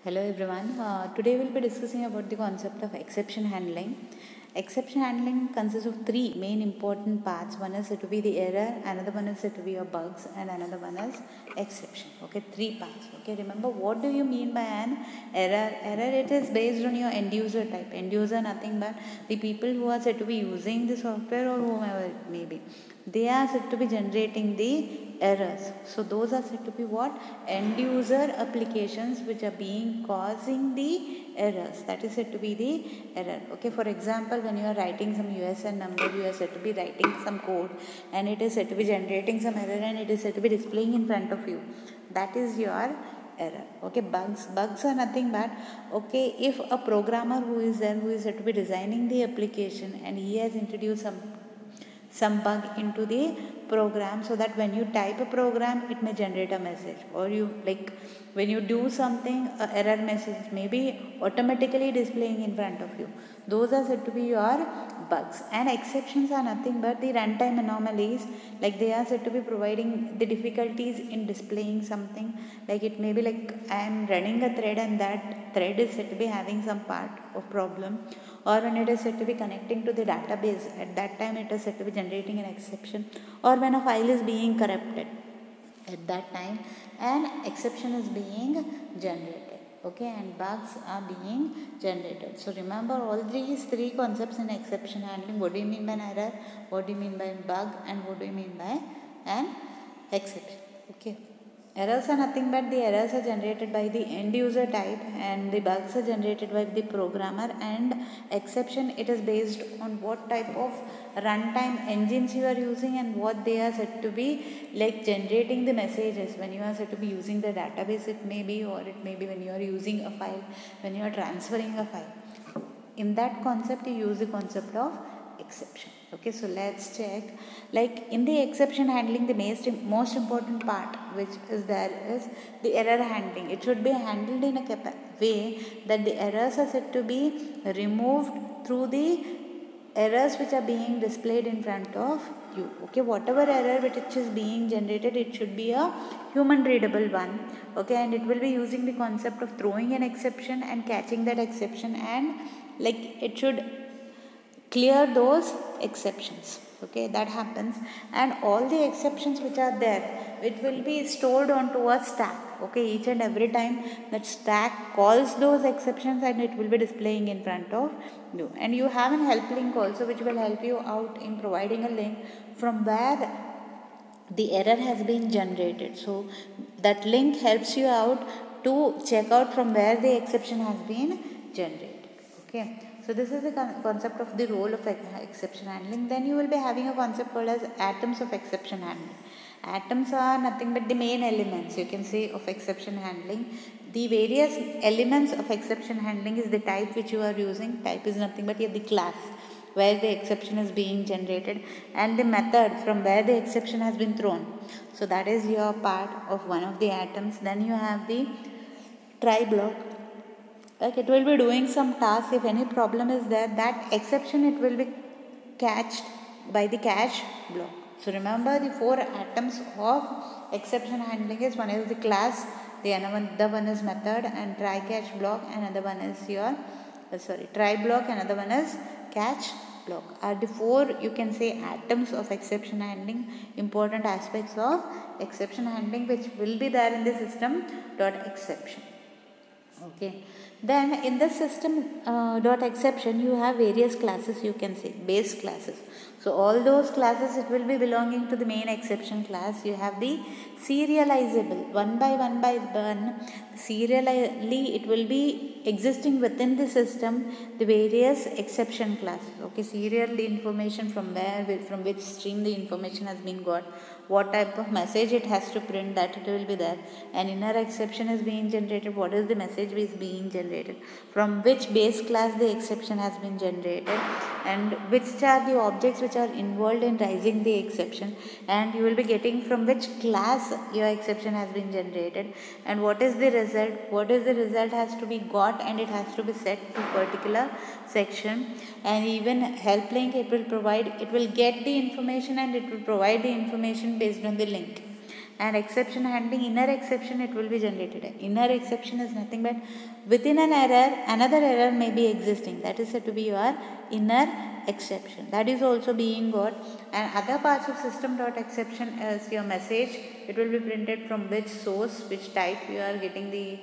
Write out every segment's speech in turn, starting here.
Hello everyone. Today we'll be discussing about the concept of exception handling. Exception handling consists of three main important parts. One is said to be the error, another one is said to be your bugs, and another one is exception. Okay, three parts. Okay, remember what do you mean by an error? Error, it is based on your end user type. End user, nothing but the people who are said to be using the software or whomever it may be. They are said to be generating the errors. So those are said to be what? End user applications which are being causing the errors. That is said to be the error. Okay, for example, when you are writing some USN number, you are said to be writing some code and it is said to be generating some error and it is said to be displaying in front of you. That is your error. Okay, bugs are nothing but, okay, if a programmer who is there, who is said to be designing the application, and he has introduced some bug into the program, so that when you type a program it may generate a message, or you like when you do something, a error message may be automatically displaying in front of you. Those are said to be your bugs. And exceptions are nothing but the runtime anomalies, like they are said to be providing the difficulties in displaying something. Like it may be like I am running a thread and that thread is said to be having some part of problem, or when it is said to be connecting to the database, at that time it is said to be generating an exception, or when a file is being corrupted, at that time an exception is being generated. Okay, and bugs are being generated. So remember all these three concepts in exception handling. What do you mean by an error, what do you mean by bug, and what do you mean by an exception? Okay, errors are nothing but the errors are generated by the end user type and the bugs are generated by the programmer. And exception, it is based on what type of runtime engines you are using and what they are said to be like generating the messages. When you are said to be using the database, it may be, or it may be when you are using a file, when you are transferring a file. In that concept you use the concept of exception. Okay, so let's check. Like in the exception handling, the most important part which is there is the error handling. It should be handled in a way that the errors are said to be removed through the errors which are being displayed in front of you. Okay, whatever error which is being generated, it should be a human readable one. Okay, and it will be using the concept of throwing an exception and catching that exception, and like it should clear those exceptions. Okay, that happens, and all the exceptions which are there, it will be stored onto a stack. Okay, each and every time that stack calls those exceptions and it will be displaying in front of you. And you have an help link also which will help you out in providing a link from where the error has been generated. So that link helps you out to check out from where the exception has been generated. Okay, so this is the concept of the role of exception handling. Then you will be having a concept called as atoms of exception handling. Atoms are nothing but the main elements, you can say, of exception handling. The various elements of exception handling is the type which you are using. Type is nothing but the class where the exception is being generated, and the method from where the exception has been thrown. So that is your part of one of the atoms. Then you have the try block. Like it will be doing some task. If any problem is there, that exception it will be catched by the catch block. So remember the four atoms of exception handling is: one is the class, the other one is method, and try catch block. Another one is your try block. Another one is catch block. Are the four, you can say, atoms of exception handling, important aspects of exception handling which will be there in the system dot exception. Okay, then in the system dot exception you have various classes, you can say base classes. So all those classes, it will be belonging to the main exception class. You have the serializable, one by one, serially it will be existing within the system, the various exception classes. Okay, serial, the information from which stream the information has been got, what type of message it has to print, that it will be there. An inner exception is being generated, what is the message is being generated, from which base class the exception has been generated, and which are the objects which are involved in raising the exception, and you will be getting from which class your exception has been generated, and what is the result has to be got, and it has to be set to particular section. And even help link, it will get the information and it will provide the information based on the link. And exception handling, inner exception, it will be generated. Inner exception is nothing but within an error, another error may be existing. That is said to be your inner exception. That is also being got. And other parts of system.exception is your message. It will be printed from which source, which type you are getting the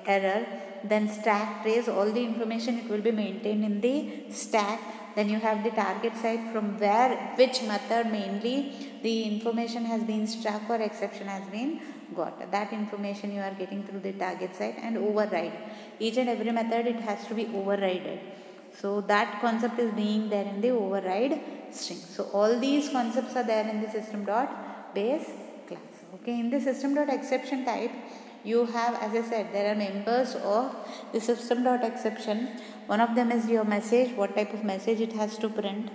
error. Then stack trace, all the information it will be maintained in the stack. Then you have the target side, from where, which method mainly the information has been struck or exception has been got. That information you are getting through the target side. And override, each and every method it has to be overridden. So that concept is being there in the override string. So all these concepts are there in the system.base class. Okay, in the system.exception type, you have, as I said, there are members of the system.exception. One of them is your message, what type of message it has to print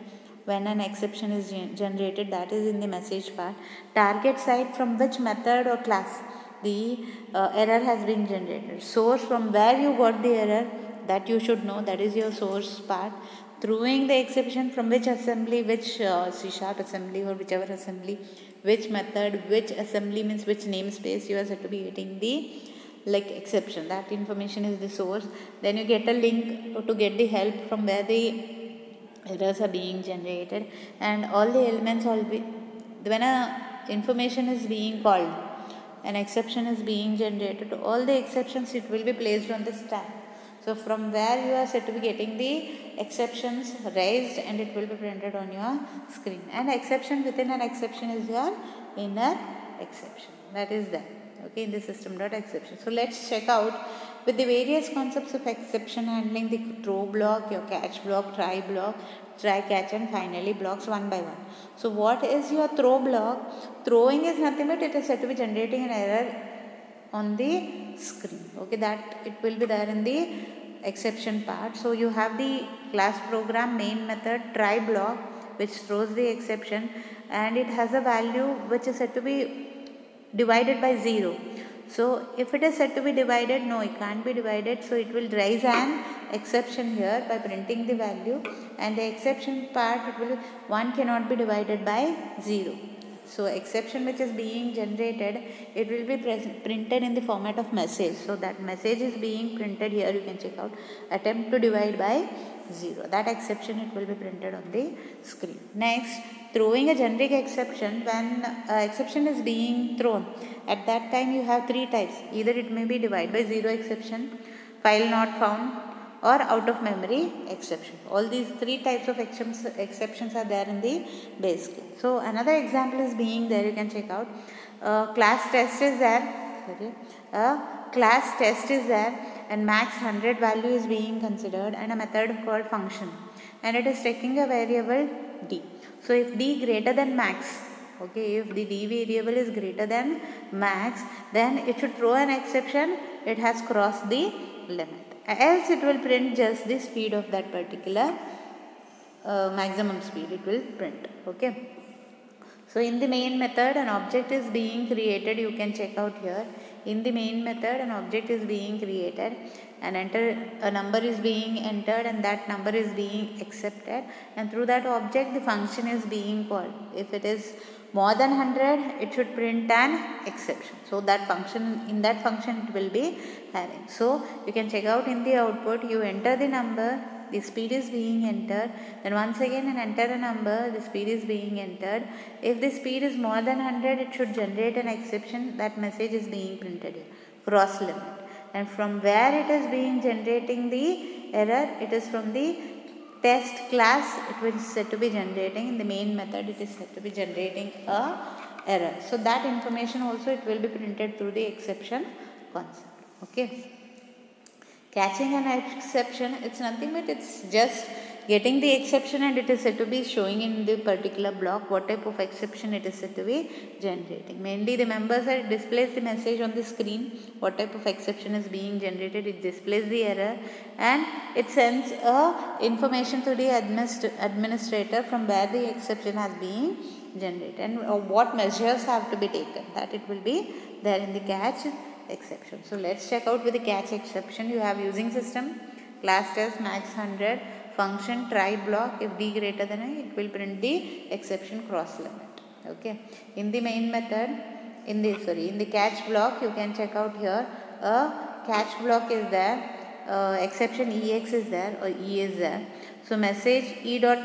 when an exception is generated, that is in the message part. Target side, from which method or class the error has been generated. Source, from where you got the error, that you should know, that is your source part. Throwing the exception, from which assembly, which C# assembly or whichever assembly, which method, which assembly means which namespace you are said to be getting the exception. That information is the source. Then you get a link to get the help from where the errors are being generated. And all the elements will be, when a information is being called, an exception is being generated, all the exceptions it will be placed on the stack. So from where you are said to be getting the exceptions raised, and it will be printed on your screen. And exception within an exception is your inner exception. That is that. Okay, in the system.exception. So let's check out with the various concepts of exception handling, the throw block, your catch block, try block, try catch, and finally blocks one by one. So what is your throw block? Throwing is nothing but it is said to be generating an error on the screen. Okay, that it will be there in the exception part. So you have the class program main method try block, which throws the exception, and it has a value which is said to be divided by 0. So if it is said to be divided, no, it can't be divided. So it will raise an exception here by printing the value, and the exception part, it will, 1 cannot be divided by 0. So exception which is being generated, it will be printed in the format of message. So that message is being printed here. You can check out attempt to divide by 0. That exception it will be printed on the screen. Next, throwing a generic exception. When exception is being thrown, at that time you have 3 types. Either it may be divide by 0 exception, file not found, or out of memory exception. All these 3 types of exceptions are there in the base class. So another example is being there, you can check out. Class test is there. Class test is there, and max 100 value is being considered, and a method called function, and it is taking a variable d. So if d greater than max, okay, if the d variable is greater than max, then it should throw an exception, it has crossed the limit. Else it will print just the speed of that particular maximum speed it will print. Okay. So in the main method, an object is being created. You can check out here. In the main method, an object is being created, and a number is being entered, and that number is being accepted, and through that object the function is being called. If it is more than 100, it should print an exception. So that function, in that function it will be having. So you can check out in the output, you enter the number, the speed is being entered, then once again and enter a number, the speed is being entered. If the speed is more than 100, it should generate an exception. That message is being printed here, cross limit. And from where it is being generating the error, it is from the test class. It will set to be generating in the main method, it is set to be generating a error. So that information also it will be printed through the exception concept. Okay. Catching an exception, it's nothing but it's just getting the exception, and it is said to be showing in the particular block what type of exception it is said to be generating. Mainly the members are, it displays the message on the screen, what type of exception is being generated, it displays the error, and it sends information to the administrator from where the exception has been generated, and what measures have to be taken, that it will be there in the catch exception. So let's check out with the catch exception. You have using system, class test, max 100, function, try block. If d greater than I, it will print the exception cross limit. Okay. In the main method, in the catch block, you can check out here a catch block is there, exception EX is there or E is there. So message E dot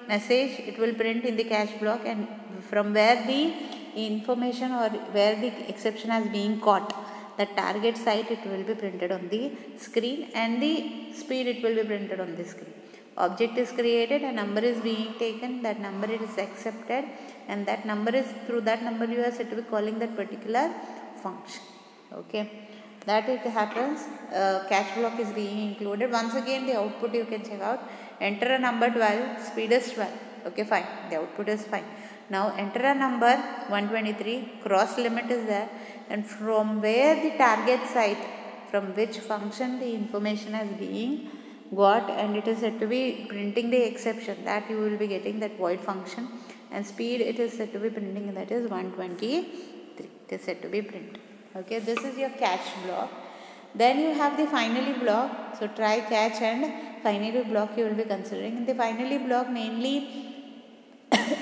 message, it will print in the catch block, and from where the information or where the exception has been caught, the target site, it will be printed on the screen, and the speed, it will be printed on the screen. Object is created, a number is being taken, that number is accepted, and that number is, through that number you are said to be calling that particular function. Okay, that it happens. Catch block is being included. Once again, the output you can check out. Enter a number 12, speed is 12. Okay, fine, the output is fine. Now enter a number 123, cross limit is there, and from where the target site, from which function the information is being got, and it is said to be printing the exception, that you will be getting that void function, and speed, it is said to be printing, that is 123, it is said to be printed. Okay, this is your catch block. Then you have the finally block. So try, catch and finally block you will be considering. In the finally block, mainly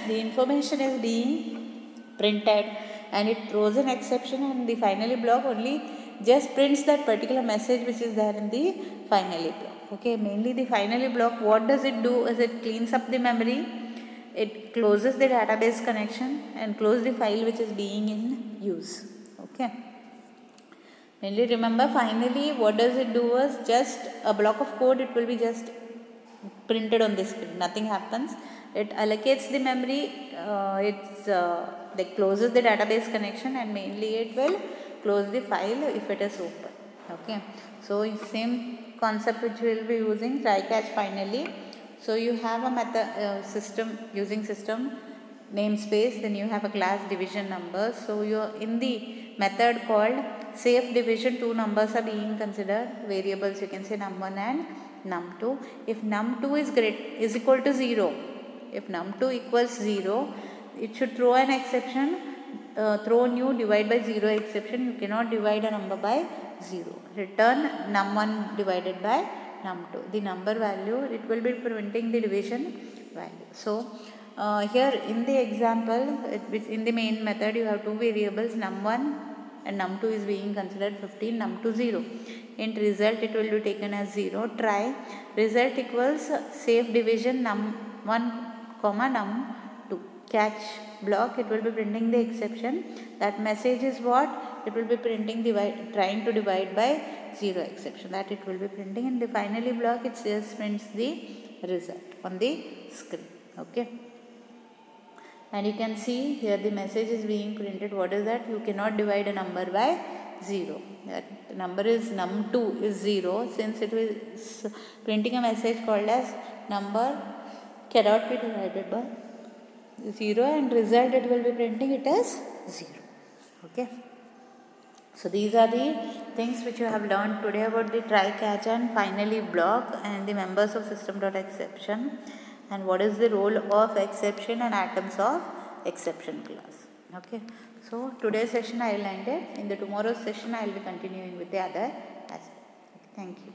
the information is being printed and it throws an exception, and the finally block only just prints that particular message which is there in the finally block. Okay, mainly the finally block, what does it do is it cleans up the memory, it closes the database connection and close the file which is being in use. Okay, mainly remember, finally what does it do is just a block of code, it will be just printed on the screen, nothing happens. It allocates the memory, it closes the database connection, and mainly it will close the file if it is open. Okay, so same concept which we will be using, try, catch, finally. So you have a method system, using system namespace, then you have a class division number. So you are in the method called safe division, two numbers are being considered, variables, you can say num1 and num2. If num2 is equal to 0, if num2 equals 0, it should throw an exception, throw new divide by 0 exception. You cannot divide a number by 0. Return num1 divided by num2. The number value, it will be printing the division value. So here in the example, in the main method, you have two variables, num1 and num2 is being considered 15, num2 0. In result, it will be taken as 0. Try, result equals safe division num1 comma num2. Catch block, it will be printing the exception. That message is what? It will be printing trying to divide by 0 exception, that it will be printing. And the finally block, it just prints the result on the screen. Okay, and you can see here the message is being printed. What is that? You cannot divide a number by 0. That number is num2 is 0. Since it is printing a message called as number cannot be divided by 0, and result it will be printing it as 0. Okay, so these are the things which you have learned today about the try, catch and finally block and the members of system.exception, and what is the role of exception and atoms of exception class. Okay, so today's session I will end it. In the tomorrow's session I will be continuing with the other aspect. Thank you.